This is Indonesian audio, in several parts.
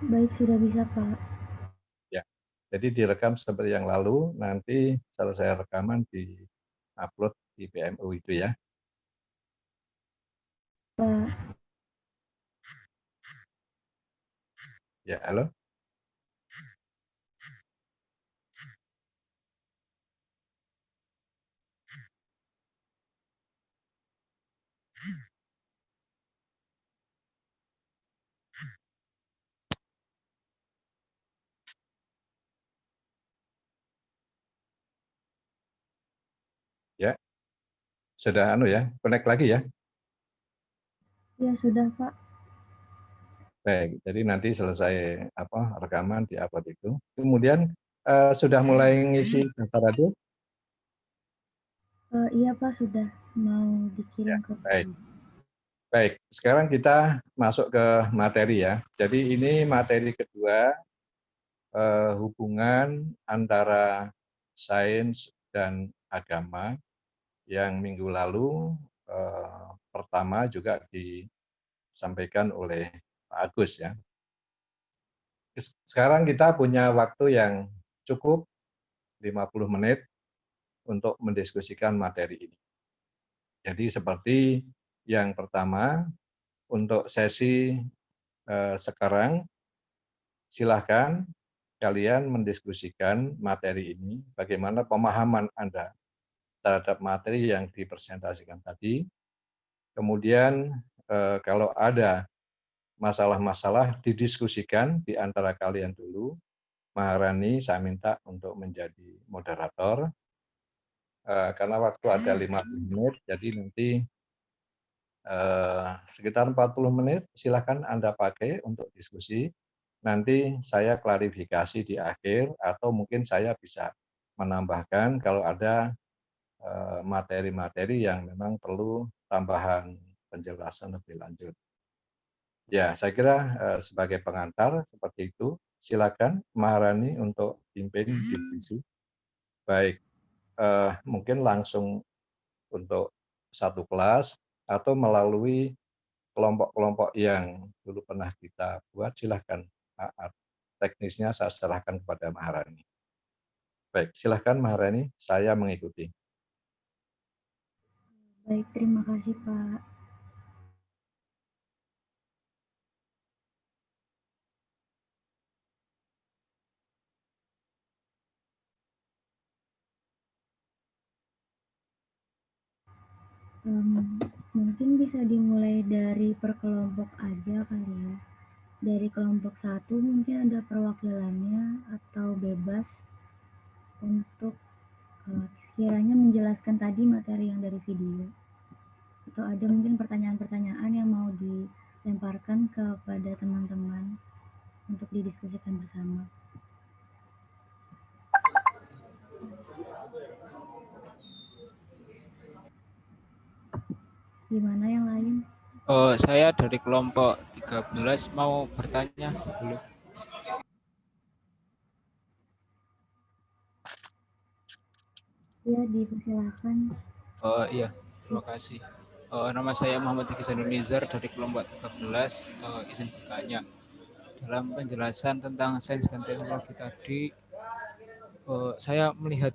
Baik, sudah bisa, Pak. Ya. Jadi direkam seperti yang lalu, nanti selesai rekaman di-upload di PMU itu ya. Pak. Ya, halo? Ya, sudah ya, connect lagi ya. Ya, sudah, Pak. Baik, jadi nanti selesai rekaman di-upload itu. Kemudian sudah mulai ngisi data radio? Iya, Pak, sudah mau Ya, dikirim ke baik. Baik, sekarang kita masuk ke materi ya. Jadi ini materi kedua, hubungan antara sains dan agama yang minggu lalu pertama juga disampaikan oleh Pak Agus ya. Sekarang kita punya waktu yang cukup 50 menit untuk mendiskusikan materi ini. Jadi seperti yang pertama, untuk sesi sekarang, silahkan kalian mendiskusikan materi ini, bagaimana pemahaman Anda terhadap materi yang dipresentasikan tadi. Kemudian kalau ada masalah-masalah didiskusikan di antara kalian dulu. Maharani saya minta untuk menjadi moderator, karena waktu ada 50 menit, jadi nanti sekitar 40 menit silahkan Anda pakai untuk diskusi. Nanti saya klarifikasi di akhir atau mungkin saya bisa menambahkan kalau ada materi-materi yang memang perlu tambahan penjelasan lebih lanjut. Ya, saya kira sebagai pengantar seperti itu. Silakan Maharani untuk pimpin diskusi. Baik, mungkin langsung untuk satu kelas atau melalui kelompok-kelompok yang dulu pernah kita buat, silahkan. Teknisnya saya serahkan kepada Maharani. Baik, silahkan Maharani, saya mengikuti. Baik, terima kasih, Pak. Mungkin bisa dimulai dari per kelompok aja kali ya. Dari kelompok 1 mungkin ada perwakilannya atau bebas untuk sekiranya menjelaskan tadi materi yang dari video. Atau ada mungkin pertanyaan-pertanyaan yang mau dilemparkan kepada teman-teman untuk didiskusikan bersama. Gimana yang lain? Saya dari kelompok 13 mau bertanya dulu. Ya, dipersilakan. Iya, terima kasih. Nama saya Muhammad Iksan Nizar dari kelompok 13. Izin bertanya. Dalam penjelasan tentang sains dan teknologi tadi, saya melihat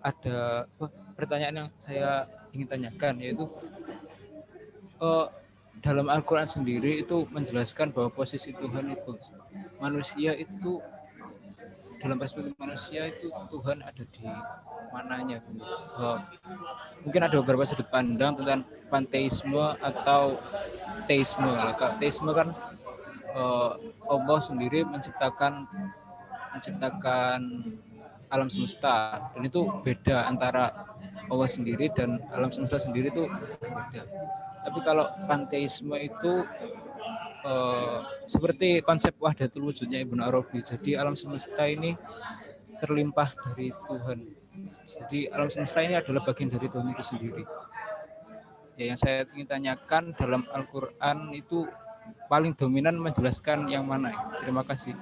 ada pertanyaan yang saya ingin tanyakan, yaitu dalam Al-Quran sendiri itu menjelaskan bahwa posisi Tuhan itu, manusia itu, dalam perspektif manusia itu Tuhan ada di mananya. Mungkin ada beberapa sudut pandang tentang panteisme atau teisme. Teisme kan Allah sendiri menciptakan alam semesta, dan itu beda antara Allah sendiri dan alam semesta sendiri itu beda. Tapi kalau panteisme itu seperti konsep wahdatul wujudnya Ibnu Arabi. Jadi alam semesta ini terlimpah dari Tuhan. Jadi alam semesta ini adalah bagian dari Tuhan itu sendiri. Ya, yang saya ingin tanyakan, dalam Al-Quran itu paling dominan menjelaskan yang mana? Terima kasih.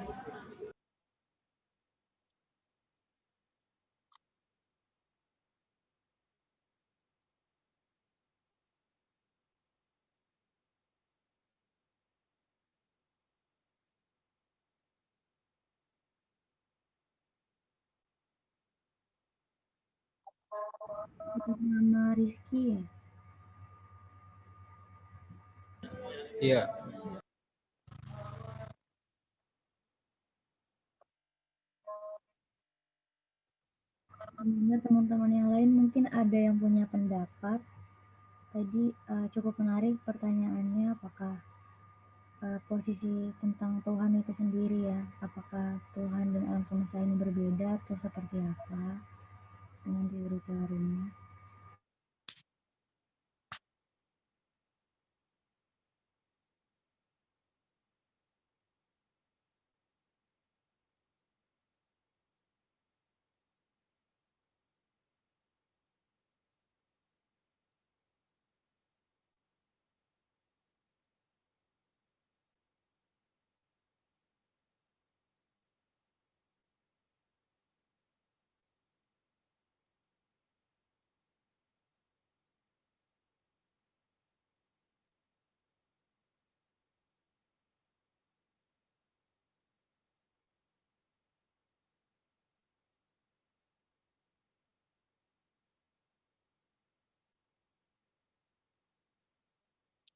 atas nama Rizky ya? Iya, Sebelumnya teman-teman yang lain mungkin ada yang punya pendapat. Tadi cukup menarik pertanyaannya, apakah posisi tentang Tuhan itu sendiri ya, apakah Tuhan dan alam semesta ini berbeda atau seperti apa dengan teori teorinya.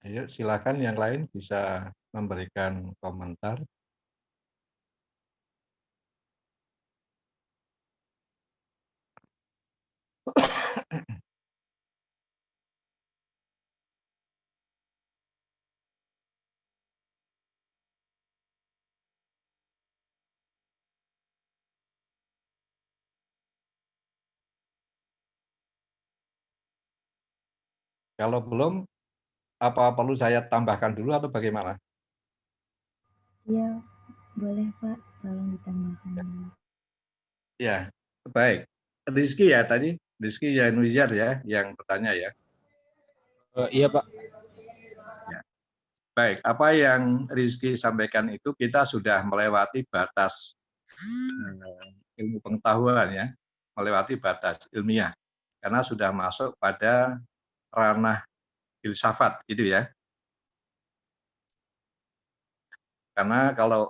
Ayo, silakan yang lain bisa memberikan komentar. Kalau belum, apa perlu saya tambahkan dulu atau bagaimana? Iya, boleh Pak, tolong ditambahkan dulu. Ya, baik. Rizky ya tadi, Rizky Yanwizar ya yang bertanya ya. iya Pak. Ya. Baik, apa yang Rizky sampaikan itu kita sudah melewati batas ilmu pengetahuan ya, melewati batas ilmiah karena sudah masuk pada ranah filsafat gitu ya. Karena kalau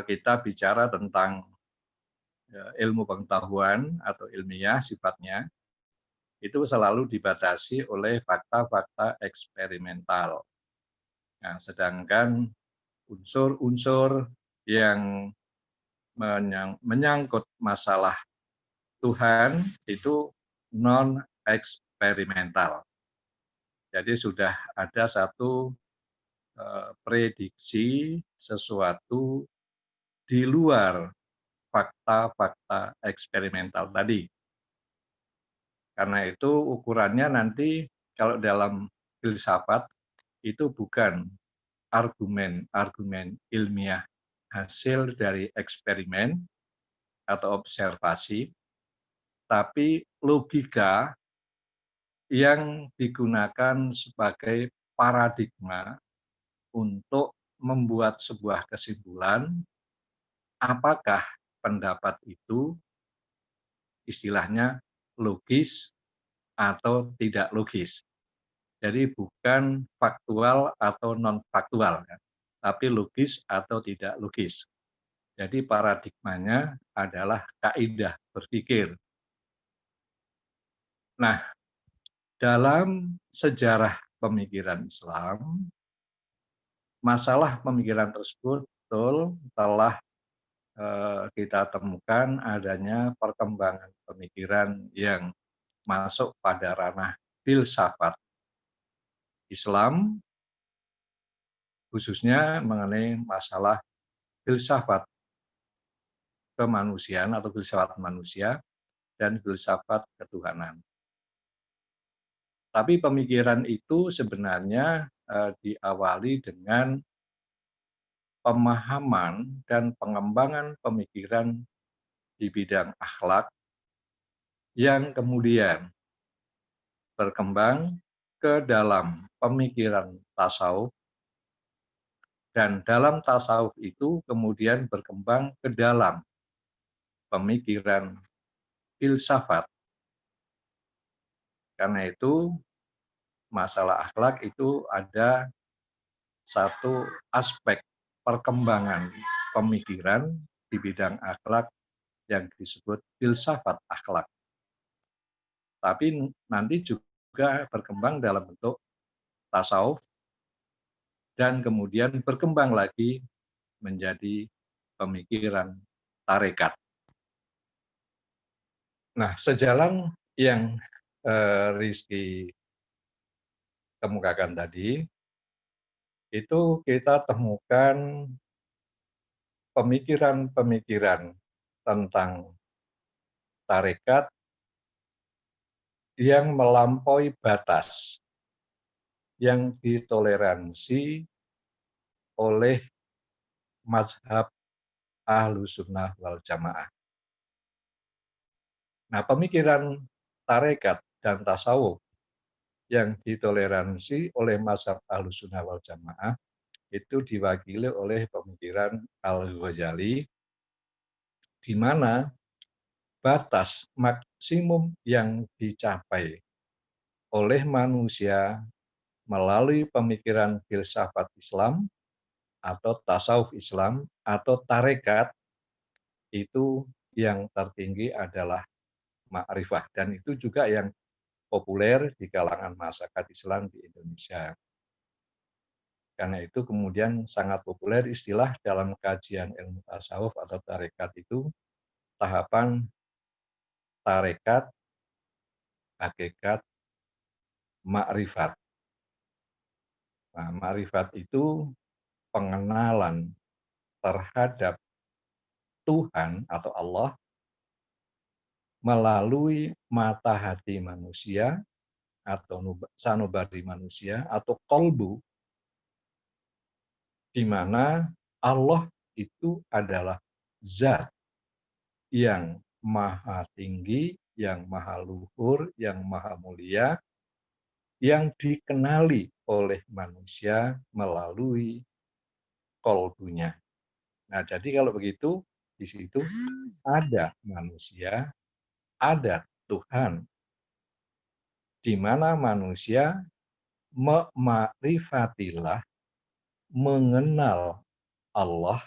kita bicara tentang ilmu pengetahuan atau ilmiah sifatnya, itu selalu dibatasi oleh fakta-fakta eksperimental. Nah, sedangkan unsur-unsur yang menyangkut masalah Tuhan itu non eksperimental. Jadi sudah ada satu prediksi sesuatu di luar fakta-fakta eksperimental tadi. Karena itu ukurannya nanti kalau dalam filsafat itu bukan argumen-argumen ilmiah hasil dari eksperimen atau observasi, tapi logika yang digunakan sebagai paradigma untuk membuat sebuah kesimpulan apakah pendapat itu istilahnya logis atau tidak logis. Jadi bukan faktual atau non faktual, tapi logis atau tidak logis. Jadi paradigmanya adalah kaidah berpikir. Nah, dalam sejarah pemikiran Islam, masalah pemikiran tersebut betul telah kita temukan adanya perkembangan pemikiran yang masuk pada ranah filsafat Islam, khususnya mengenai masalah filsafat kemanusiaan atau filsafat manusia dan filsafat ketuhanan. Tapi pemikiran itu sebenarnya diawali dengan pemahaman dan pengembangan pemikiran di bidang akhlak yang kemudian berkembang ke dalam pemikiran tasawuf, dan dalam tasawuf itu kemudian berkembang ke dalam pemikiran filsafat. Karena itu masalah akhlak itu ada satu aspek perkembangan pemikiran di bidang akhlak yang disebut filsafat akhlak. tapi nanti juga berkembang dalam bentuk tasawuf dan kemudian berkembang lagi menjadi pemikiran tarekat. Nah, sejalan yang Rizky kemukakan tadi, itu kita temukan pemikiran-pemikiran tentang tarekat yang melampaui batas yang ditoleransi oleh mazhab Ahlus Sunnah wal Jamaah. Nah, pemikiran tarekat dan tasawuf yang ditoleransi oleh mazhab Ahlus Sunnah wal Jamaah itu diwakili oleh pemikiran Al-Ghazali, di mana batas maksimum yang dicapai oleh manusia melalui pemikiran filsafat Islam atau tasawuf Islam atau tarekat itu yang tertinggi adalah ma'rifah, dan itu juga yang populer di kalangan masyarakat Islam di Indonesia. Karena itu kemudian sangat populer istilah dalam kajian ilmu tasawuf atau tarekat itu tahapan tarekat, hakikat, ma'rifat. Nah, ma'rifat itu pengenalan terhadap Tuhan atau Allah melalui mata hati manusia atau sanubari manusia atau kolbu, di mana Allah itu adalah zat yang maha tinggi, yang maha luhur, yang maha mulia, yang dikenali oleh manusia melalui kolbunya. Nah, jadi kalau begitu, di situ ada manusia, ada Tuhan, di mana manusia memakrifatilah, mengenal Allah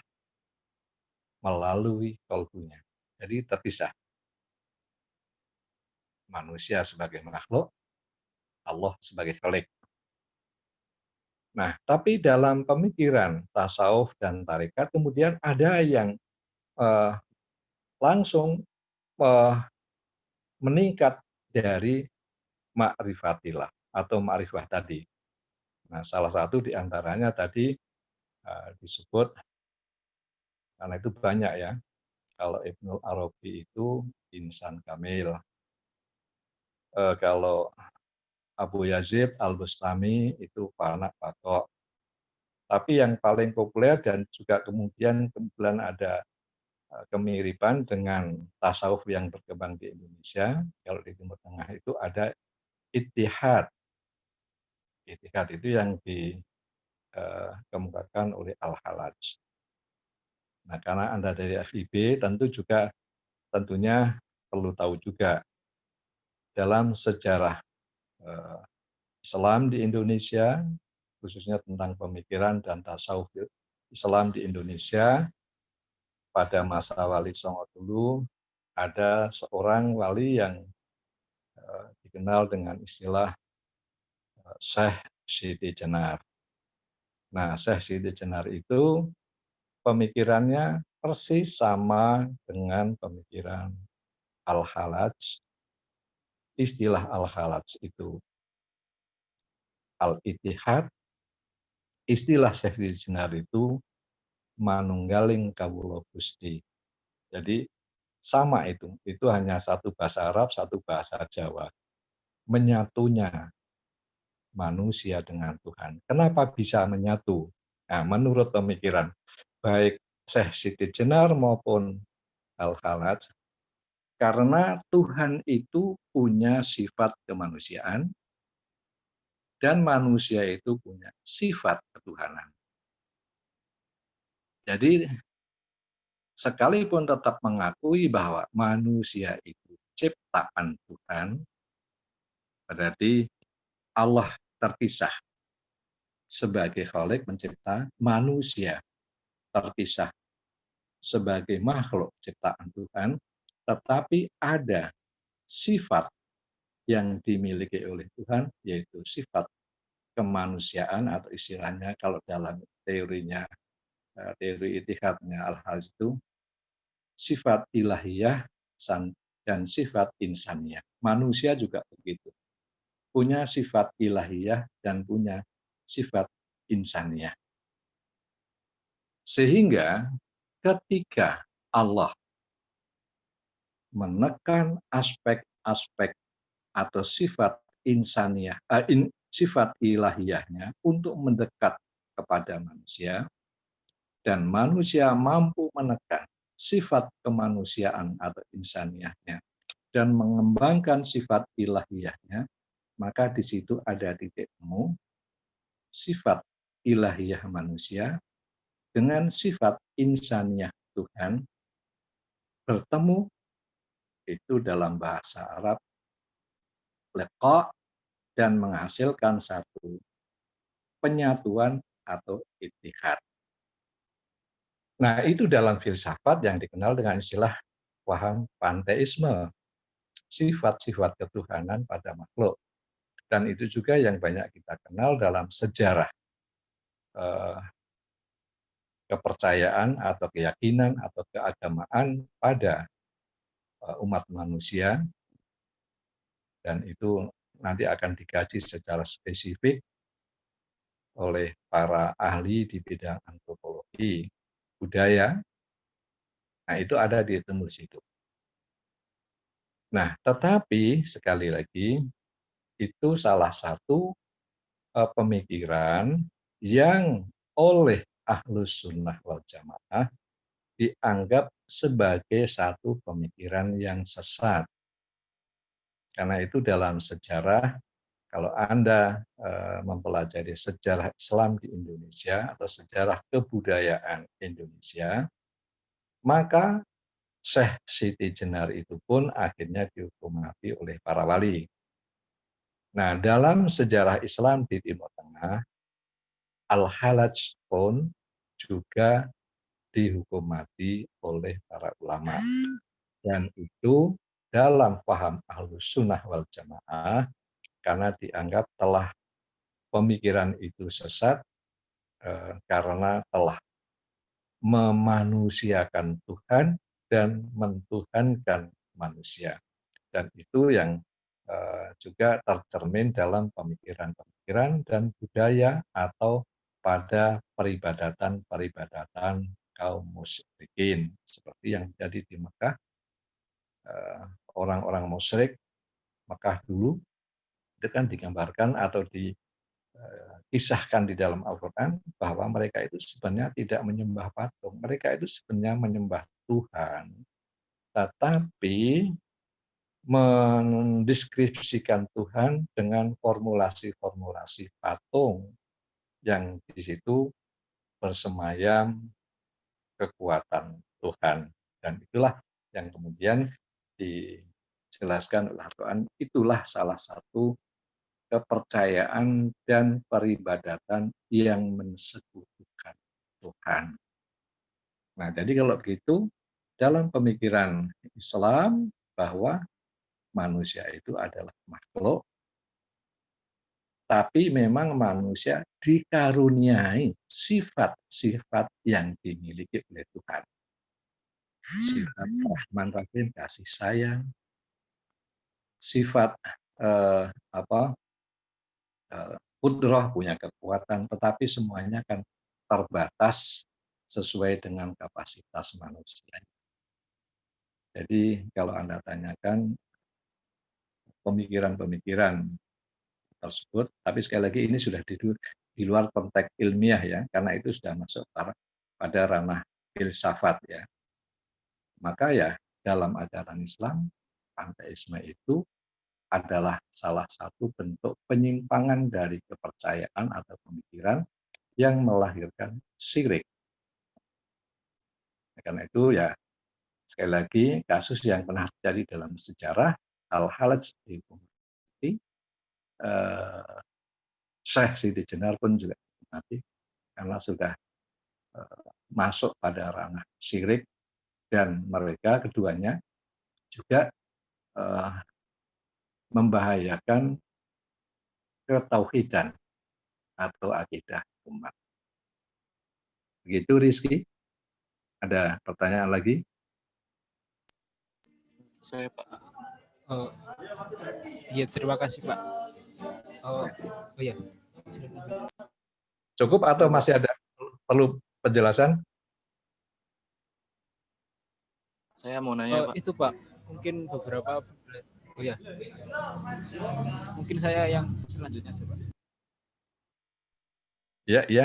melalui kolbunya. Jadi terpisah. Manusia sebagai makhluk, Allah sebagai khalik. Nah, tapi dalam pemikiran tasawuf dan tarekat kemudian ada yang langsung meningkat dari ma'rifatillah atau ma'rifah tadi. Nah, salah satu di antaranya tadi disebut, karena itu banyak ya, kalau Ibnu Arabi itu insan kamil. Kalau Abu Yazid Al-Bustami itu fana baqa. Tapi yang paling populer dan juga kemudian ada kemiripan dengan tasawuf yang berkembang di Indonesia, kalau di Timur Tengah itu ada ittihad. Ittihad itu yang dikemukakan oleh Al-Halaj. Nah, karena Anda dari FIB tentunya perlu tahu juga dalam sejarah Islam di Indonesia, khususnya tentang pemikiran dan tasawuf Islam di Indonesia, pada masa Wali Songo dulu ada seorang wali yang dikenal dengan istilah Syekh Siti Jenar. Nah, Syekh Siti Jenar itu pemikirannya persis sama dengan pemikiran Al-Halaj. Istilah Al-Halaj itu Al-Ittihad, istilah Syekh Siti Jenar itu manunggaling kawula Gusti. Jadi sama itu hanya satu bahasa Arab, satu bahasa Jawa. Menyatunya manusia dengan Tuhan. Kenapa bisa menyatu? Nah, menurut pemikiran baik Syekh Siti Jenar maupun Al-Halaj, karena Tuhan itu punya sifat kemanusiaan dan manusia itu punya sifat ketuhanan. Jadi sekalipun tetap mengakui bahwa manusia itu ciptaan Tuhan, berarti Allah terpisah sebagai khalik mencipta, manusia terpisah sebagai makhluk ciptaan Tuhan, tetapi ada sifat yang dimiliki oleh Tuhan, yaitu sifat kemanusiaan atau istilahnya kalau dalam teorinya, teori itihadnya Al-Hajj itu sifat ilahiyah dan sifat insaniyah. Manusia juga begitu. Punya sifat ilahiyah dan punya sifat insaniyah. Sehingga ketika Allah menekan aspek-aspek atau sifat insaniyah, sifat ilahiyahnya untuk mendekat kepada manusia, dan manusia mampu menekan sifat kemanusiaan atau insaniyahnya dan mengembangkan sifat ilahiyahnya, maka di situ ada titik temu sifat ilahiyah manusia dengan sifat insaniyah Tuhan bertemu, itu dalam bahasa Arab liqa, dan menghasilkan satu penyatuan atau ittihad. Nah, itu dalam filsafat yang dikenal dengan istilah paham panteisme, sifat-sifat ketuhanan pada makhluk. Dan itu juga yang banyak kita kenal dalam sejarah kepercayaan atau keyakinan atau keagamaan pada umat manusia, dan itu nanti akan dikaji secara spesifik oleh para ahli di bidang antropologi budaya. Nah, itu ada di temu situ. Nah, tetapi sekali lagi itu salah satu pemikiran yang oleh Ahlus Sunnah wal Jamaah dianggap sebagai satu pemikiran yang sesat. Karena itu dalam sejarah, kalau Anda mempelajari sejarah Islam di Indonesia atau sejarah kebudayaan Indonesia, maka Syekh Siti Jenar itu pun akhirnya dihukum mati oleh para wali. Nah, dalam sejarah Islam di Timur Tengah, Al-Halaj pun juga dihukum mati oleh para ulama. Dan itu dalam paham Ahlus Sunnah wal Jamaah, karena dianggap telah pemikiran itu sesat karena telah memanusiakan Tuhan dan mentuhankan manusia. Dan itu yang juga tercermin dalam pemikiran-pemikiran dan budaya atau pada peribadatan-peribadatan kaum musyrikin. Seperti yang terjadi di Mekah, orang-orang musyrik Mekah dulu, itu kan digambarkan atau dikisahkan di dalam Al-Quran bahwa mereka itu sebenarnya tidak menyembah patung. Mereka itu sebenarnya menyembah Tuhan. Tetapi mendeskripsikan Tuhan dengan formulasi-formulasi patung yang di situ bersemayam kekuatan Tuhan. Dan itulah yang kemudian dijelaskan oleh Al-Quran, itulah salah satu kepercayaan dan peribadatan yang mensekutukan Tuhan. Nah, jadi kalau begitu, dalam pemikiran Islam bahwa manusia itu adalah makhluk, tapi memang manusia dikaruniai sifat-sifat yang dimiliki oleh Tuhan. Sifat Rahman Rahim, kasih sayang, sifat qudrah, punya kekuatan, tetapi semuanya kan terbatas sesuai dengan kapasitas manusia. Jadi kalau Anda tanyakan pemikiran-pemikiran tersebut, tapi sekali lagi ini sudah di luar konteks ilmiah ya, karena itu sudah masuk pada ranah filsafat ya. Maka ya dalam ajaran Islam, panteisme itu adalah salah satu bentuk penyimpangan dari kepercayaan atau pemikiran yang melahirkan syirik. Karena itu ya sekali lagi kasus yang pernah terjadi dalam sejarah Al-Halaj dihukum mati, Syekh Siti Jenar pun juga mati karena sudah masuk pada ranah syirik, dan mereka keduanya juga membahayakan ketauhidan atau akidah umat. Begitu Rizky. Ada pertanyaan lagi? Saya Pak. Oh, iya terima kasih Pak. Oh iya. Cukup atau masih ada perlu penjelasan? Saya mau nanya Pak. Itu Pak, mungkin beberapa penjelasan. Oh ya, mungkin saya yang selanjutnya sih Pak. Iya, iya.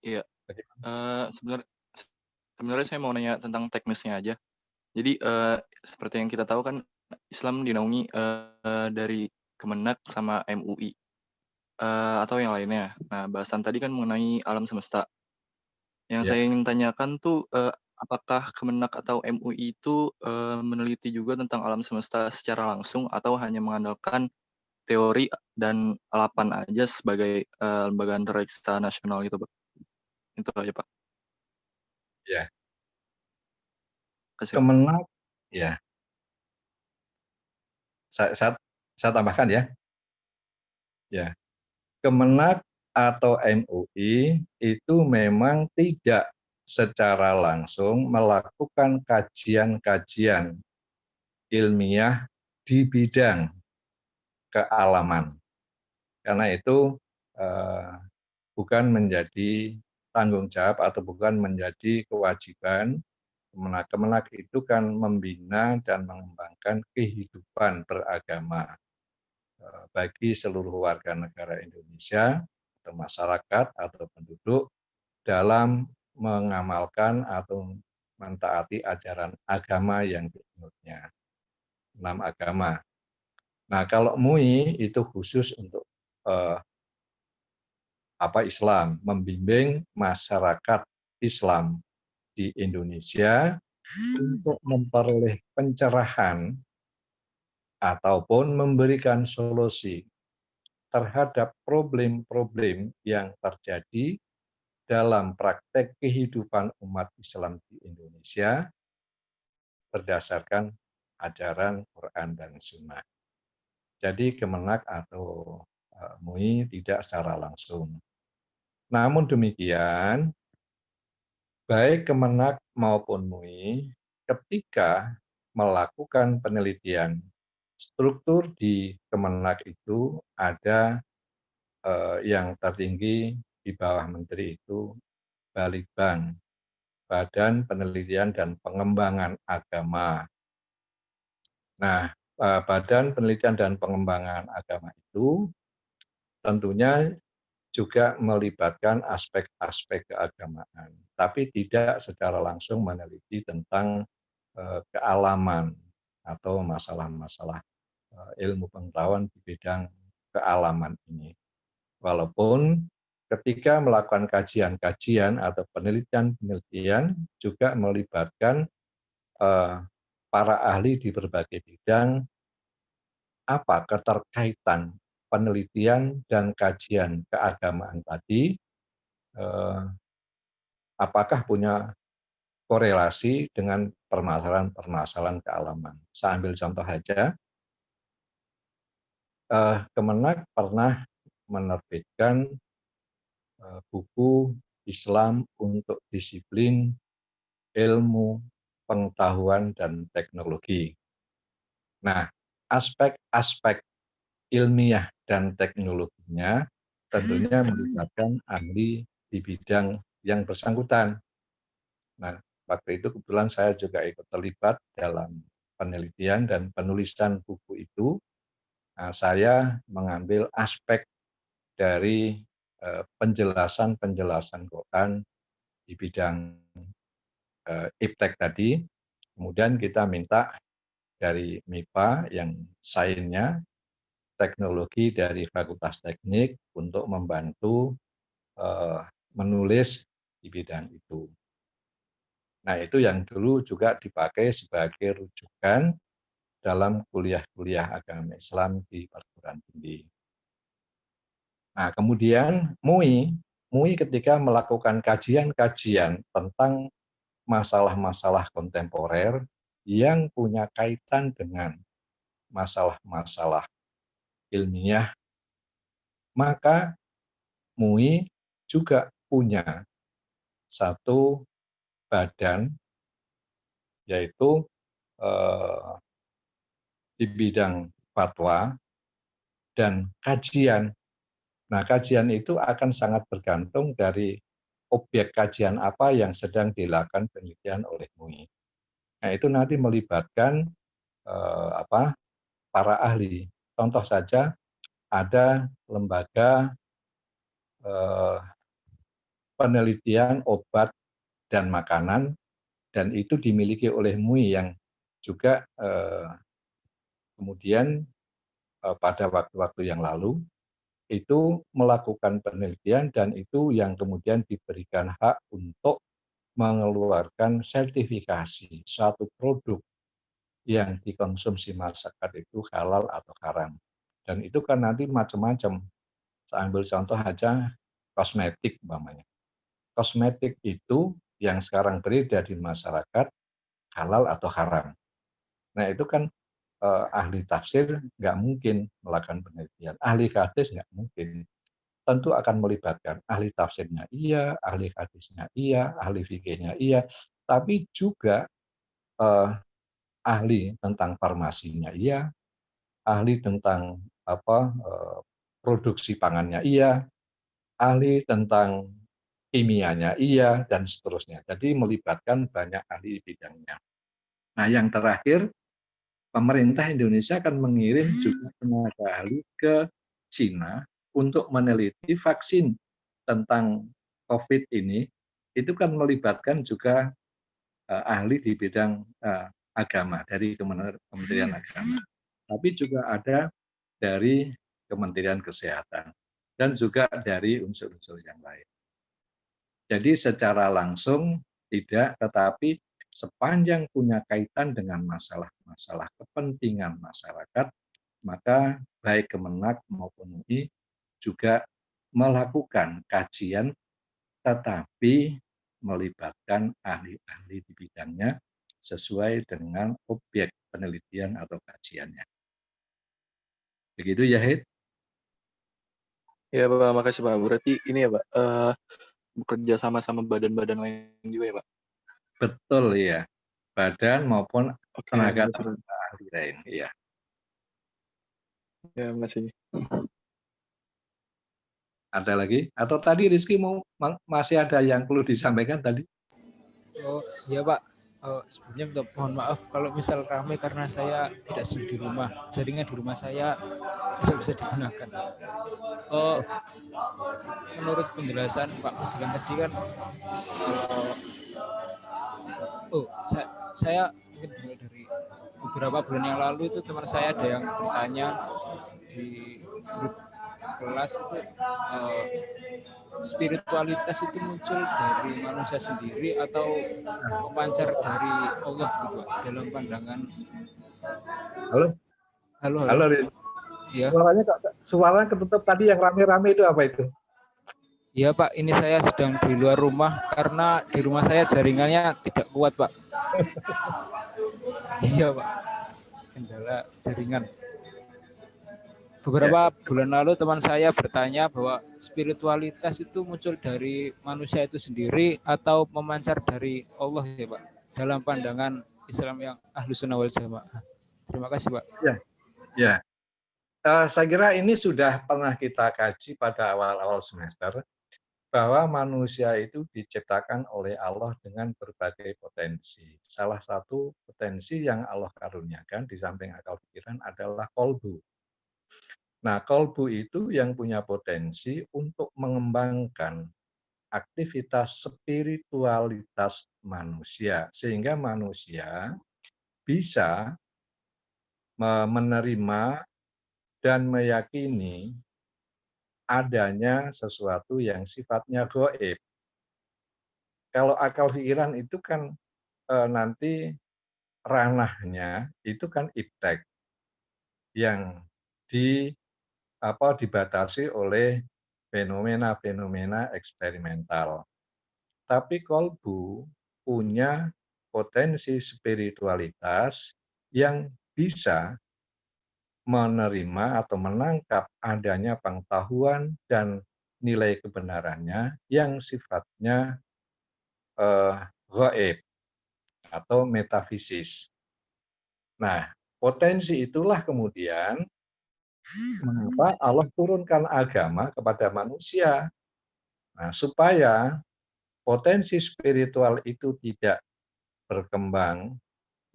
Iya. Sebenarnya saya mau nanya tentang teknisnya aja. Jadi seperti yang kita tahu kan Islam dinaungi dari Kemenak sama MUI atau yang lainnya. Nah, bahasan tadi kan mengenai alam semesta. Yang Ya. saya ingin tanyakan tuh apakah Kemenak atau MUI itu meneliti juga tentang alam semesta secara langsung atau hanya mengandalkan teori dan alapan aja sebagai lembaga antariksa nasional gitu, Pak? Itu aja, Pak. Ya. Kasih, Pak. Kemenak, ya. Saya tambahkan ya. Ya. Kemenak atau MUI itu memang tidak secara langsung melakukan kajian-kajian ilmiah di bidang kealaman. Karena itu bukan menjadi tanggung jawab atau bukan menjadi kewajiban Kemenak. Kemenak itu kan membina dan mengembangkan kehidupan beragama bagi seluruh warga negara Indonesia atau masyarakat atau penduduk dalam mengamalkan atau mentaati ajaran agama yang dianutnya. 6 agama. Nah, kalau MUI itu khusus untuk Islam, membimbing masyarakat Islam di Indonesia untuk memperoleh pencerahan ataupun memberikan solusi terhadap problem-problem yang terjadi dalam praktek kehidupan umat Islam di Indonesia berdasarkan ajaran Quran dan Sunnah. Jadi Kemenak atau MUI tidak secara langsung. Namun demikian, baik Kemenak maupun MUI ketika melakukan penelitian struktur di Kemenak itu ada yang tertinggi di bawah menteri itu Balitbang, Badan Penelitian dan Pengembangan Agama. Nah, Badan Penelitian dan Pengembangan Agama itu tentunya juga melibatkan aspek-aspek keagamaan, tapi tidak secara langsung meneliti tentang kealaman atau masalah-masalah ilmu pengetahuan di bidang kealaman ini. Walaupun ketika melakukan kajian-kajian atau penelitian-penelitian juga melibatkan para ahli di berbagai bidang, apa keterkaitan penelitian dan kajian keagamaan tadi, apakah punya korelasi dengan permasalahan-permasalahan kealaman. Saya ambil contoh saja, Kemenak pernah menerbitkan buku Islam untuk disiplin ilmu, pengetahuan, dan teknologi. Nah, aspek-aspek ilmiah dan teknologinya tentunya melibatkan ahli di bidang yang bersangkutan. Nah, waktu itu kebetulan saya juga ikut terlibat dalam penelitian dan penulisan buku itu. Nah, saya mengambil aspek dari penjelasan-penjelasan Quran di bidang iptek tadi. Kemudian kita minta dari MIPA yang sainsnya, teknologi dari Fakultas Teknik untuk membantu menulis di bidang itu. Nah, itu yang dulu juga dipakai sebagai rujukan dalam kuliah-kuliah agama Islam di perguruan tinggi. Nah, kemudian MUI ketika melakukan kajian-kajian tentang masalah-masalah kontemporer yang punya kaitan dengan masalah-masalah ilmiah, maka MUI juga punya satu badan, yaitu eh, di bidang fatwa dan kajian. Nah, kajian itu akan sangat bergantung dari objek kajian apa yang sedang dilakukan penelitian oleh MUI. Nah, itu nanti melibatkan para ahli. Contoh saja, ada lembaga penelitian obat dan makanan, dan itu dimiliki oleh MUI yang juga kemudian pada waktu-waktu yang lalu itu melakukan penelitian, dan itu yang kemudian diberikan hak untuk mengeluarkan sertifikasi suatu produk yang dikonsumsi masyarakat itu halal atau haram. Dan itu kan nanti macam-macam. Saya ambil contoh aja kosmetik umpamanya. Kosmetik itu yang sekarang beredar di masyarakat halal atau haram. Nah, itu kan ahli tafsir nggak mungkin melakukan penelitian. Ahli hadis nggak mungkin. Tentu akan melibatkan ahli tafsirnya iya, ahli hadisnya iya, ahli fikihnya iya, tapi juga ahli tentang farmasinya iya, ahli tentang produksi pangannya iya, ahli tentang kimianya iya, dan seterusnya. Jadi melibatkan banyak ahli bidangnya. Nah, yang terakhir, pemerintah Indonesia akan mengirim juga tenaga ahli ke Cina untuk meneliti vaksin tentang COVID ini. Itu kan melibatkan juga ahli di bidang agama, dari Kementerian Agama. Tapi juga ada dari Kementerian Kesehatan, dan juga dari unsur-unsur yang lain. Jadi secara langsung tidak, tetapi sepanjang punya kaitan dengan masalah-masalah kepentingan masyarakat, maka baik Kemenak maupun UI juga melakukan kajian, tetapi melibatkan ahli-ahli di bidangnya sesuai dengan objek penelitian atau kajiannya. Begitu ya, Hid? Ya, Pak, makasih Pak. Berarti ini ya Pak, bekerja sama badan-badan lain juga ya Pak? Betul ya, badan maupun Oke, tenaga makasih Pak. ahli lain. Ya. Ya, makasih. Ada lagi? Atau tadi Rizky masih ada yang perlu disampaikan tadi? Oh iya Pak, sebelumnya mohon maaf kalau misal kami karena saya tidak sering di rumah, jaringan di rumah saya tidak bisa digunakan. Menurut penjelasan Pak Presiden tadi kan, saya mungkin mulai dari beberapa bulan yang lalu itu teman saya ada yang bertanya di grup kelas itu, spiritualitas itu muncul dari manusia sendiri atau memancar dari Allah gitu Pak, dalam pandangan. Halo? Halo. Halo, Rizky. Ya. Suaranya ketutup tadi, yang rame-rame itu apa itu? Iya Pak, ini saya sedang di luar rumah karena di rumah saya jaringannya tidak kuat Pak. Iya Pak, kendala jaringan. Beberapa bulan lalu teman saya bertanya bahwa spiritualitas itu muncul dari manusia itu sendiri atau memancar dari Allah ya Pak, dalam pandangan Islam yang Ahlus Sunnah wal Jamaah. Terima kasih Pak. Ya. Saya kira ini sudah pernah kita kaji pada awal-awal semester, bahwa manusia itu diciptakan oleh Allah dengan berbagai potensi. Salah satu potensi yang Allah karuniakan di samping akal pikiran adalah kolbu. Nah, kolbu itu yang punya potensi untuk mengembangkan aktivitas spiritualitas manusia, sehingga manusia bisa menerima dan meyakini adanya sesuatu yang sifatnya gaib. Kalau akal pikiran itu kan nanti ranahnya itu kan iptek yang dibatasi oleh fenomena-fenomena eksperimental. Tapi kolbu punya potensi spiritualitas yang bisa menerima atau menangkap adanya pengetahuan dan nilai kebenarannya yang sifatnya gaib atau metafisis. Nah, potensi itulah kemudian mengapa Allah turunkan agama kepada manusia. Nah, supaya potensi spiritual itu tidak berkembang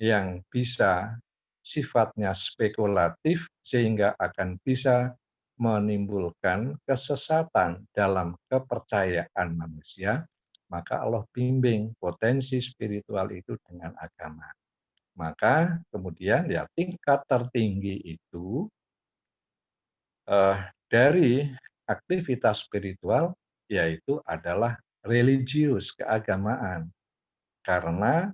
yang bisa sifatnya spekulatif sehingga akan bisa menimbulkan kesesatan dalam kepercayaan manusia, maka Allah bimbing potensi spiritual itu dengan agama. Maka kemudian ya tingkat tertinggi itu dari aktivitas spiritual yaitu adalah religius, keagamaan. Karena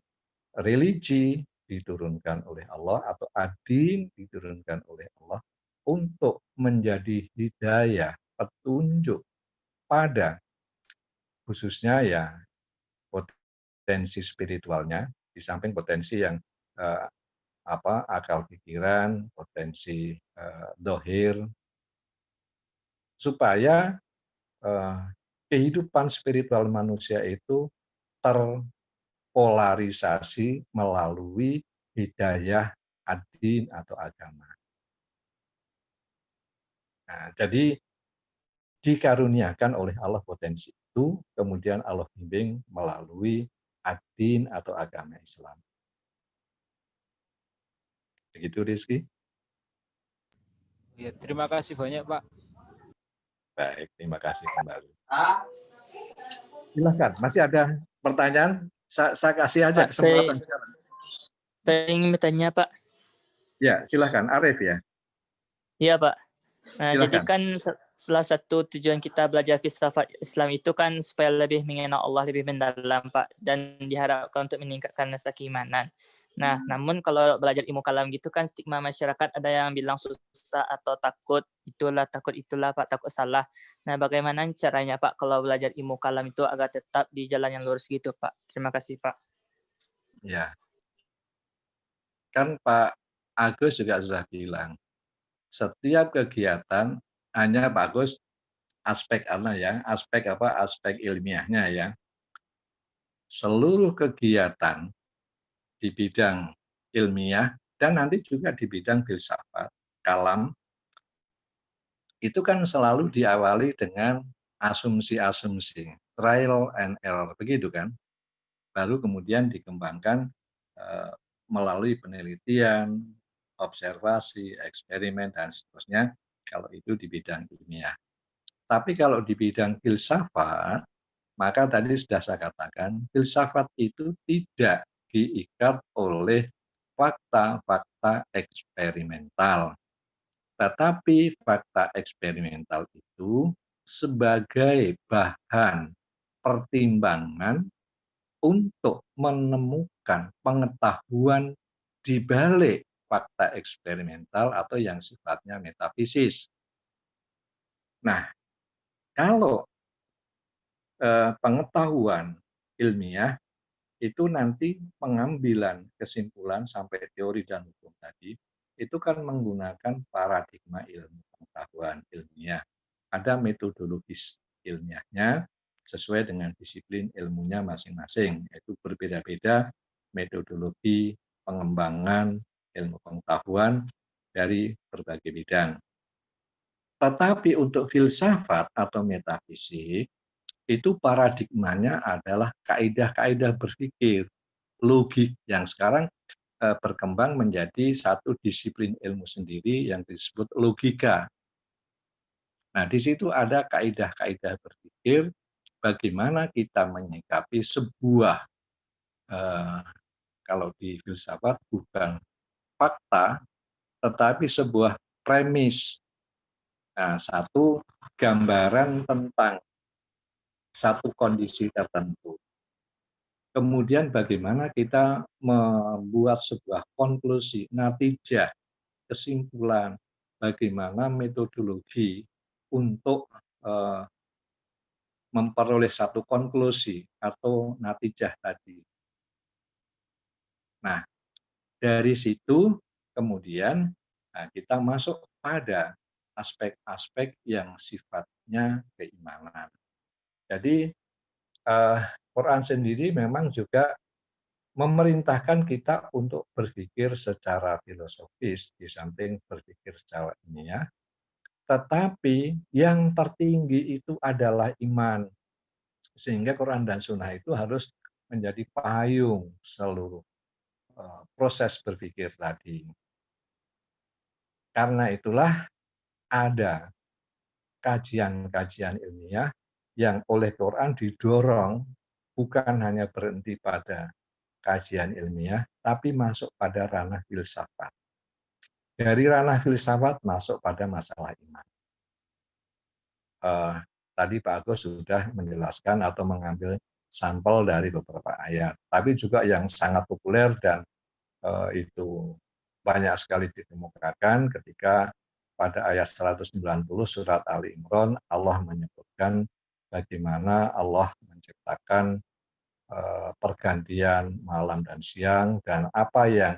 religi diturunkan oleh Allah atau adin diturunkan oleh Allah untuk menjadi hidayah, petunjuk pada khususnya ya potensi spiritualnya, di samping potensi yang akal pikiran, potensi dohir, supaya kehidupan spiritual manusia itu terpolarisasi melalui hidayah ad-din atau agama. Nah, jadi dikaruniakan oleh Allah potensi itu, kemudian Allah bimbing melalui ad-din atau agama Islam. Begitu, Rizky. Ya, terima kasih banyak, Pak. Baik, terima kasih kembali. Silakan, masih ada pertanyaan? Saya kasih aja Pak, kesempatan. saya ingin bertanya, Pak. Ya, silakan, Arif ya. Iya, Pak. Nah, Silakan. jadi kan salah satu tujuan kita belajar filsafat Islam itu kan supaya lebih mengenal Allah lebih mendalam, Pak, dan diharapkan untuk meningkatkan rasa keimanan. Nah, namun kalau belajar ilmu kalam gitu kan stigma masyarakat ada yang bilang susah atau takut itulah Pak, takut salah. Nah, bagaimana caranya Pak kalau belajar ilmu kalam itu agar tetap di jalan yang lurus gitu, Pak? Terima kasih, Pak. Ya. Kan Pak Agus juga sudah bilang, setiap kegiatan hanya bagus aspek aspek ilmiahnya ya. Seluruh kegiatan di bidang ilmiah dan nanti juga di bidang filsafat, kalam, itu kan selalu diawali dengan asumsi-asumsi, trial and error, begitu kan? Baru kemudian dikembangkan melalui penelitian, observasi, eksperimen, dan seterusnya, kalau itu di bidang ilmiah. Tapi kalau di bidang filsafat, maka tadi sudah saya katakan, filsafat itu tidak diikat oleh fakta-fakta eksperimental. Tetapi fakta eksperimental itu sebagai bahan pertimbangan untuk menemukan pengetahuan di balik fakta eksperimental atau yang sifatnya metafisis. Nah, kalau pengetahuan ilmiah itu nanti pengambilan kesimpulan sampai teori dan hukum tadi, itu kan menggunakan paradigma ilmu pengetahuan ilmiah. Ada metodologis ilmiahnya sesuai dengan disiplin ilmunya masing-masing, yaitu berbeda-beda metodologi pengembangan ilmu pengetahuan dari berbagai bidang. Tetapi untuk filsafat atau metafisik, itu paradigmanya adalah kaidah-kaidah berpikir, logik yang sekarang berkembang menjadi satu disiplin ilmu sendiri yang disebut logika. Nah, di situ ada kaidah-kaidah berpikir bagaimana kita menyikapi sebuah kalau di filsafat bukan fakta, tetapi sebuah premis. Nah, satu gambaran tentang satu kondisi tertentu. Kemudian bagaimana kita membuat sebuah konklusi, natijah, kesimpulan, bagaimana metodologi untuk memperoleh satu konklusi atau natijah tadi. Nah, dari situ kemudian Nah, kita masuk pada aspek-aspek yang sifatnya keimanan. Jadi Quran sendiri memang juga memerintahkan kita untuk berpikir secara filosofis di samping berpikir secara ilmiah. Tetapi yang tertinggi itu adalah iman. Sehingga Quran dan Sunnah itu harus menjadi payung seluruh proses berpikir tadi. Karena itulah ada kajian-kajian ilmiah yang oleh Quran didorong bukan hanya berhenti pada kajian ilmiah, tapi masuk pada ranah filsafat. Dari ranah filsafat masuk pada masalah iman. Tadi Pak Agus sudah menjelaskan atau mengambil sampel dari beberapa ayat, tapi juga yang sangat populer dan itu banyak sekali dikemukakan ketika pada ayat 190 surat Ali Imran Allah menyebutkan bagaimana Allah menciptakan pergantian malam dan siang dan apa yang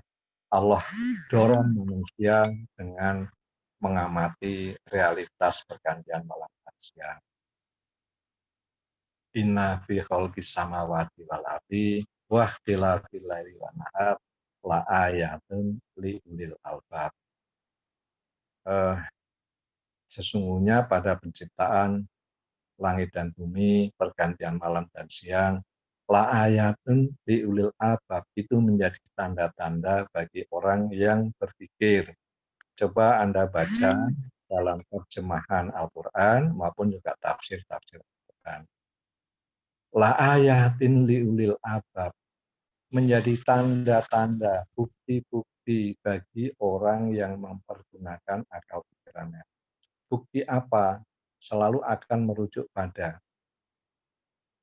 Allah dorong manusia dengan mengamati realitas pergantian malam dan siang. Inna fi khalqis samawati wal ardi wa ikhtilafil laili wan nahar la ayatun li ulil albab. Sesungguhnya pada penciptaan langit dan bumi, pergantian malam dan siang, la ayatun li ulil albab, itu menjadi tanda-tanda bagi orang yang berpikir. Coba Anda baca dalam terjemahan Al-Quran maupun juga tafsir-tafsir Al-Quran. La ayatin li ulil albab, menjadi tanda-tanda, bukti-bukti bagi orang yang mempergunakan akal pikirannya. Bukti apa? Selalu akan merujuk pada,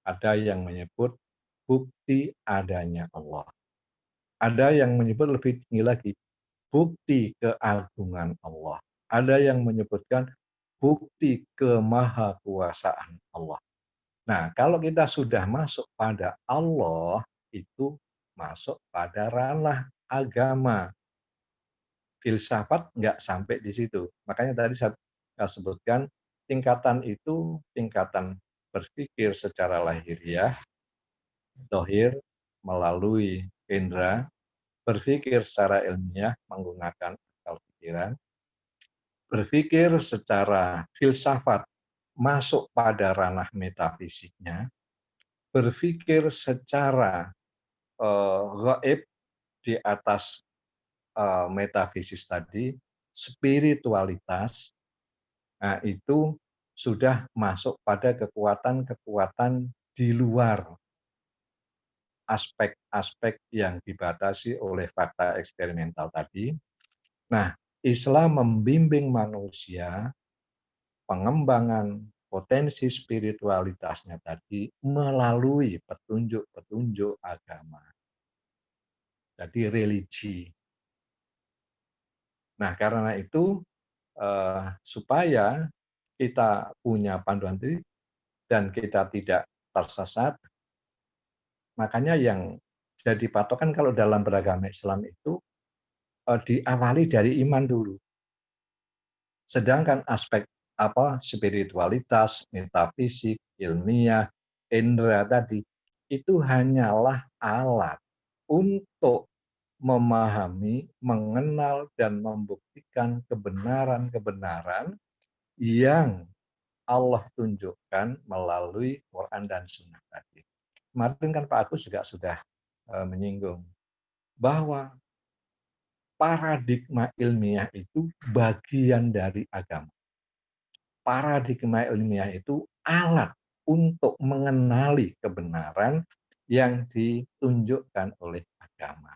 ada yang menyebut bukti adanya Allah. Ada yang menyebut lebih tinggi lagi, bukti keagungan Allah. Ada yang menyebutkan bukti kemahakuasaan Allah. Nah, kalau kita sudah masuk pada Allah, itu masuk pada ranah agama. Filsafat nggak sampai di situ. Makanya tadi saya sebutkan tingkatan itu tingkatan berpikir secara lahiriah, dohir, melalui indera, berpikir secara ilmiah menggunakan akal pikiran, berpikir secara filsafat masuk pada ranah metafisiknya, berpikir secara gaib di atas metafisis tadi, spiritualitas, nah itu sudah masuk pada kekuatan-kekuatan di luar aspek-aspek yang dibatasi oleh fakta eksperimental tadi. Nah, Islam membimbing manusia pengembangan potensi spiritualitasnya tadi melalui petunjuk-petunjuk agama. Jadi religi. Nah, karena itu supaya kita punya panduan diri dan kita tidak tersesat, makanya yang jadi patokan kalau dalam beragama Islam itu diawali dari iman dulu. Sedangkan aspek spiritualitas, metafisik, ilmiah, indera tadi itu hanyalah alat untuk memahami, mengenal dan membuktikan kebenaran-kebenaran yang Allah tunjukkan melalui Quran dan Sunnah tadi. Kemarin kan Pak Agus juga sudah menyinggung bahwa paradigma ilmiah itu bagian dari agama. Paradigma ilmiah itu alat untuk mengenali kebenaran yang ditunjukkan oleh agama.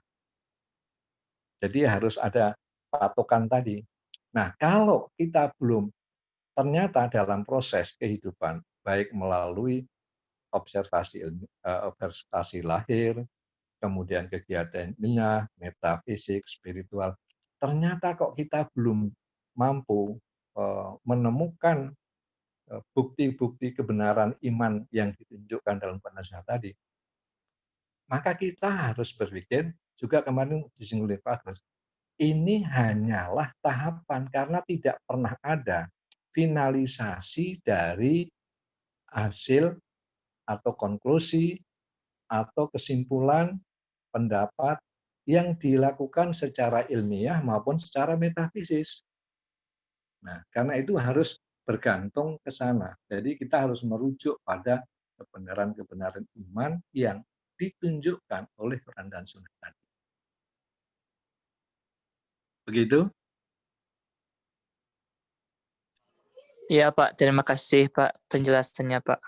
Jadi harus ada patokan tadi. Nah, kalau kita belum ternyata dalam proses kehidupan, baik melalui observasi lahir, kemudian kegiatan ilmiah, metafisik, spiritual, ternyata kok kita belum mampu menemukan bukti-bukti kebenaran iman yang ditunjukkan dalam penasihat tadi, maka kita harus berpikir, juga kemarin disinggung oleh Pak Agus, ini hanyalah tahapan karena tidak pernah ada finalisasi dari hasil atau konklusi atau kesimpulan pendapat yang dilakukan secara ilmiah maupun secara metafisis. Nah, karena itu harus bergantung ke sana. Jadi kita harus merujuk pada kebenaran-kebenaran iman yang ditunjukkan oleh Quran dan Sunnah tadi. Begitu? Iya Pak, terima kasih Pak penjelasannya Pak.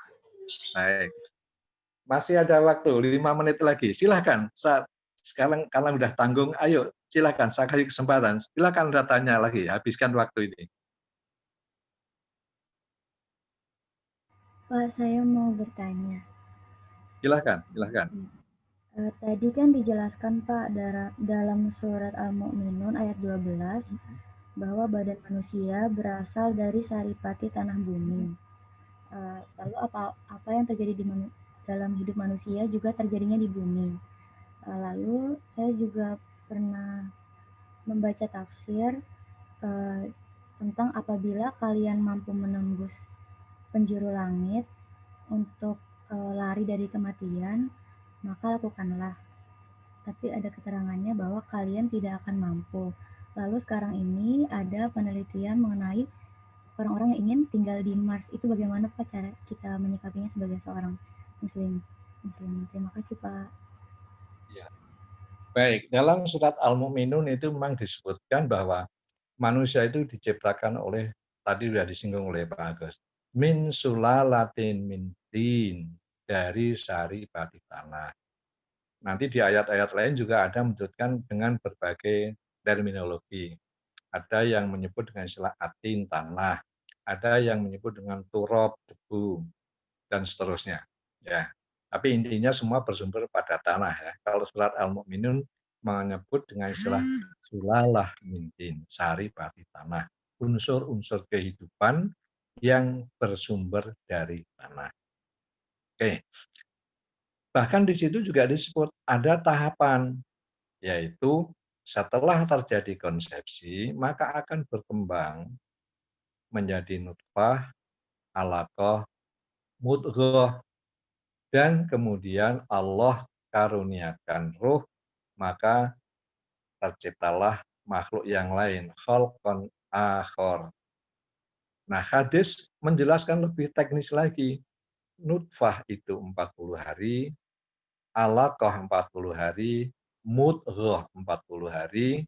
Baik. Masih ada waktu 5 menit lagi. Silahkan. Sekarang karena udah tanggung, ayo silahkan saya kasih kesempatan. Silahkan udah tanya lagi, habiskan waktu ini. Pak, saya mau bertanya. Silahkan. Tadi kan dijelaskan Pak dalam surat Al-Mu'minun ayat 12 bahwa badan manusia berasal dari saripati tanah bumi. Lalu apa yang terjadi dalam hidup manusia juga terjadinya di bumi. Lalu saya juga pernah membaca tafsir tentang apabila kalian mampu menembus penjuru langit untuk lari dari kematian, maka lakukanlah. Tapi ada keterangannya bahwa kalian tidak akan mampu. Lalu sekarang ini ada penelitian mengenai orang-orang yang ingin tinggal di Mars. Itu bagaimana Pak cara kita menyikapinya sebagai seorang Muslim? Terima kasih Pak. Ya. Baik, dalam surat Al-Mu'minun itu memang disebutkan bahwa manusia itu diciptakan oleh, tadi sudah disinggung oleh Pak Agus, min sulalatin min tin, dari sari pati tanah. Nanti di ayat-ayat lain juga ada menyebutkan dengan berbagai terminologi. Ada yang menyebut dengan istilah atin, tanah. Ada yang menyebut dengan turab, debu, dan seterusnya. Ya, tapi intinya semua bersumber pada tanah. Ya. Kalau surat Al-Mu'minun menyebut dengan istilah sulalah mintin, sari pati tanah. Unsur-unsur kehidupan yang bersumber dari tanah. Oke. Bahkan di situ juga disebut ada tahapan, yaitu setelah terjadi konsepsi, maka akan berkembang menjadi nutfah, alaqah, mudghah, dan kemudian Allah karuniakan ruh, maka terciptalah makhluk yang lain, khalqan akhar. Nah, hadis menjelaskan lebih teknis lagi. Nutfah itu 40 hari, alaqah 40 hari, mudghah 40 hari,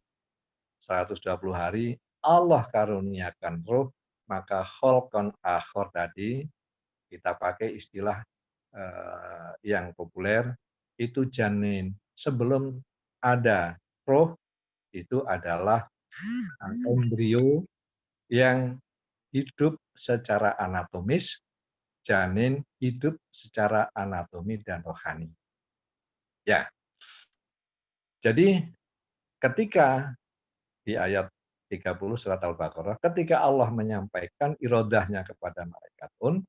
120 hari, Allah karuniakan ruh, maka khalqan akhar tadi kita pakai istilah yang populer itu janin. Sebelum ada ruh itu adalah embrio yang hidup secara anatomis, janin hidup secara anatomi dan rohani. Ya. Jadi ketika di ayat 30 surat Al-Baqarah, ketika Allah menyampaikan irodahnya kepada malaikat pun,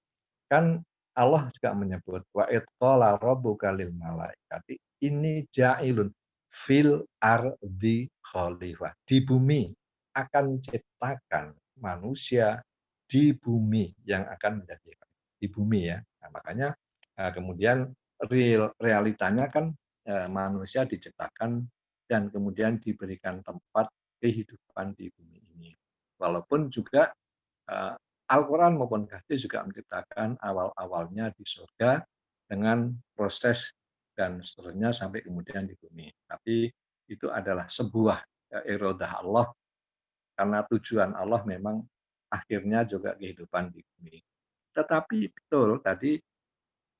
kan Allah juga menyebut wa idqala rabbuka lil malaikati ini ja'ilun fil ardi khalifah. Di bumi akan menciptakan manusia di bumi yang akan menjadi di bumi ya. Nah, makanya kemudian realitanya kan manusia diciptakan dan kemudian diberikan tempat kehidupan di bumi ini. Walaupun juga Al-Quran maupun hadis juga menciptakan awal-awalnya di surga dengan proses dan seterusnya sampai kemudian di bumi. Tapi itu adalah sebuah irodah Allah karena tujuan Allah memang akhirnya juga kehidupan di bumi. Tetapi betul tadi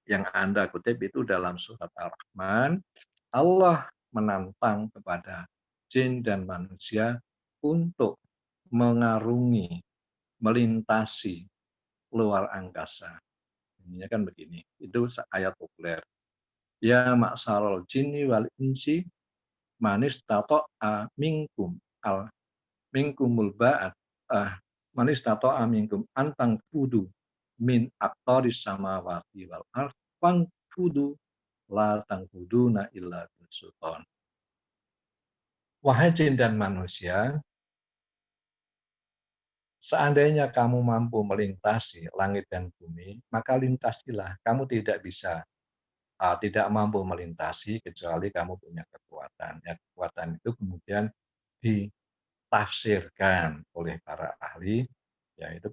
yang Anda kutip itu dalam surat Ar-Rahman, Allah menantang kepada jin dan manusia untuk mengarungi, melintasi luar angkasa. Ini kan begini, itu ayat populer. Ya maksarul jinni wal insi manis tato'a minkum al minkumul ba'at manis tato'a minkum antang fudu min aktoris samawati wal ard fang fudu la tangfuduna illa bisultan. wahai jin dan manusia, seandainya kamu mampu melintasi langit dan bumi, maka lintasilah. Kamu tidak mampu melintasi kecuali kamu punya kekuatan. Ya, kekuatan itu kemudian ditafsirkan oleh para ahli, yaitu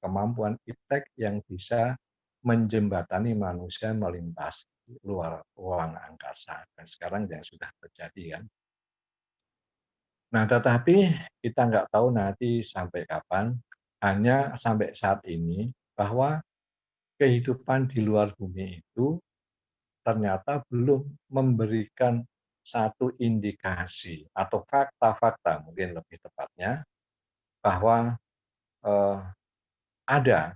kemampuan iptek yang bisa menjembatani manusia melintasi luar ruang angkasa. Dan sekarang yang sudah terjadi kan. Nah, tetapi kita nggak tahu nanti sampai kapan, hanya sampai saat ini bahwa kehidupan di luar bumi itu ternyata belum memberikan satu indikasi atau fakta-fakta mungkin lebih tepatnya bahwa ada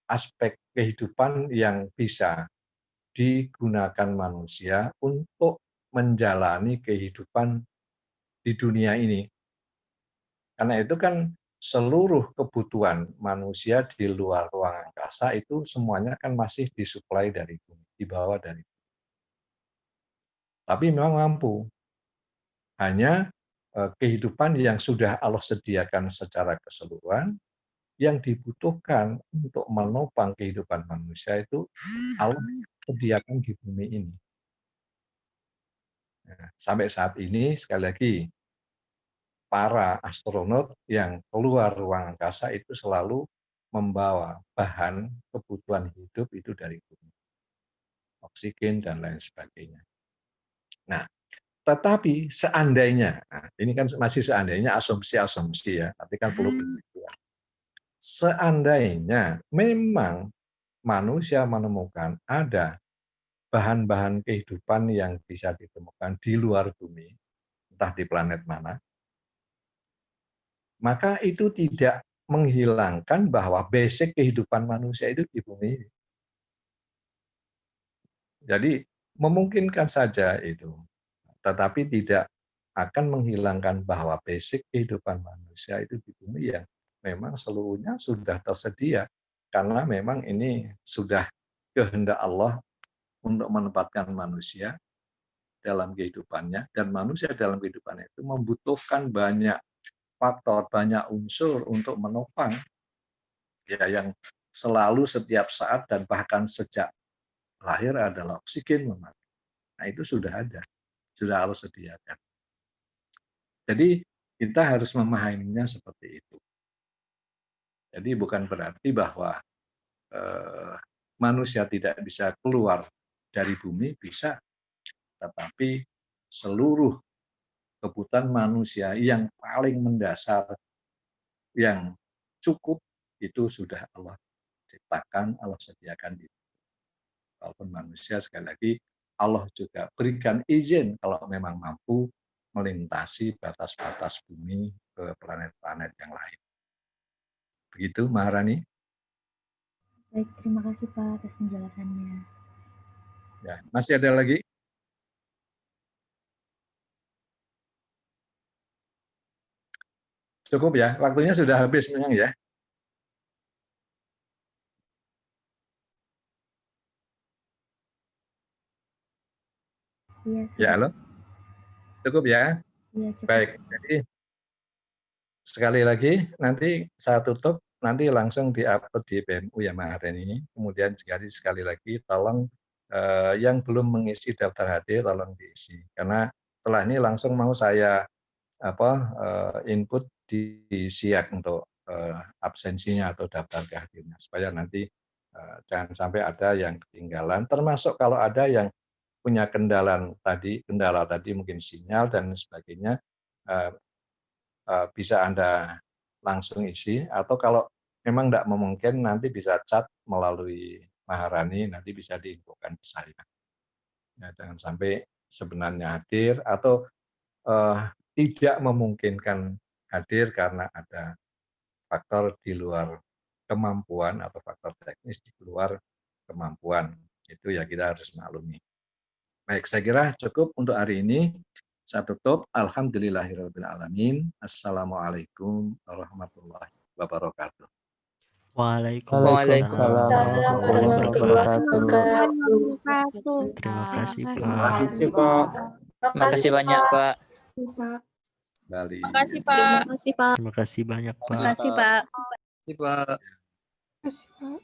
aspek kehidupan yang bisa digunakan manusia untuk menjalani kehidupan di dunia ini. Karena itu kan seluruh kebutuhan manusia di luar ruang angkasa itu semuanya kan masih disuplai dari bumi, dibawa dari bumi. Tapi memang mampu. Hanya kehidupan yang sudah Allah sediakan secara keseluruhan, yang dibutuhkan untuk menopang kehidupan manusia itu Allah sediakan di bumi ini. Nah, sampai saat ini, sekali lagi, para astronot yang keluar ruang angkasa itu selalu membawa bahan kebutuhan hidup itu dari bumi. Oksigen dan lain sebagainya. Nah, tetapi seandainya, nah ini kan masih seandainya asumsi-asumsi ya, tapi kan perlu penelitian. Seandainya memang manusia menemukan ada bahan-bahan kehidupan yang bisa ditemukan di luar bumi, entah di planet mana, maka itu tidak menghilangkan bahwa basic kehidupan manusia itu di bumi. Jadi memungkinkan saja itu, tetapi tidak akan menghilangkan bahwa basic kehidupan manusia itu di bumi yang memang seluruhnya sudah tersedia, karena memang ini sudah kehendak Allah untuk menempatkan manusia dalam kehidupannya, dan manusia dalam kehidupannya itu membutuhkan banyak faktor, banyak unsur untuk menopang ya yang selalu setiap saat dan bahkan sejak lahir adalah oksigen. Nah, itu sudah ada, sudah harus sediakan. Jadi kita harus memahaminya seperti itu. Jadi bukan berarti bahwa manusia tidak bisa keluar dari bumi, bisa, tetapi seluruh kebutuhan manusia yang paling mendasar, yang cukup, itu sudah Allah ciptakan, Allah sediakan di bumi. Walaupun manusia, sekali lagi, Allah juga berikan izin kalau memang mampu melintasi batas-batas bumi ke planet-planet yang lain. Begitu, Maharani. Baik, terima kasih Pak atas penjelasannya. Ya, masih ada lagi? Cukup ya, waktunya sudah habis memang ya. Iya, Ya, halo. Cukup ya? Iya, cukup. Baik, jadi sekali lagi nanti saya tutup, nanti langsung di-upload di PMU ya Maharani. Kemudian sekali lagi tolong yang belum mengisi daftar hadir tolong diisi. Karena setelah ini langsung mau saya input di SIAK untuk absensinya atau daftar kehadirannya, supaya nanti jangan sampai ada yang ketinggalan, termasuk kalau ada yang punya kendala tadi mungkin sinyal dan sebagainya, bisa Anda langsung isi, atau kalau memang tidak memungkinkan nanti bisa chat melalui Maharani, nanti bisa diinfokan ke saya. Ya, jangan sampai sebenarnya hadir atau tidak memungkinkan hadir karena ada faktor di luar kemampuan atau faktor teknis di luar kemampuan. Itu ya kita harus maklumi. Baik, saya kira cukup untuk hari ini. Saya tutup. Alhamdulillahirrahmanirrahim. Assalamualaikum warahmatullahi wabarakatuh. Waalaikumsalam warahmatullahi wabarakatuh. Terima kasih, Pak. Terima kasih, Pak. Terima kasih banyak Pak. Pak. Bali. Makasih Pak. Terima kasih Pak. Terima kasih banyak Pak. Terima kasih Pak. Pak. Makasih Pak.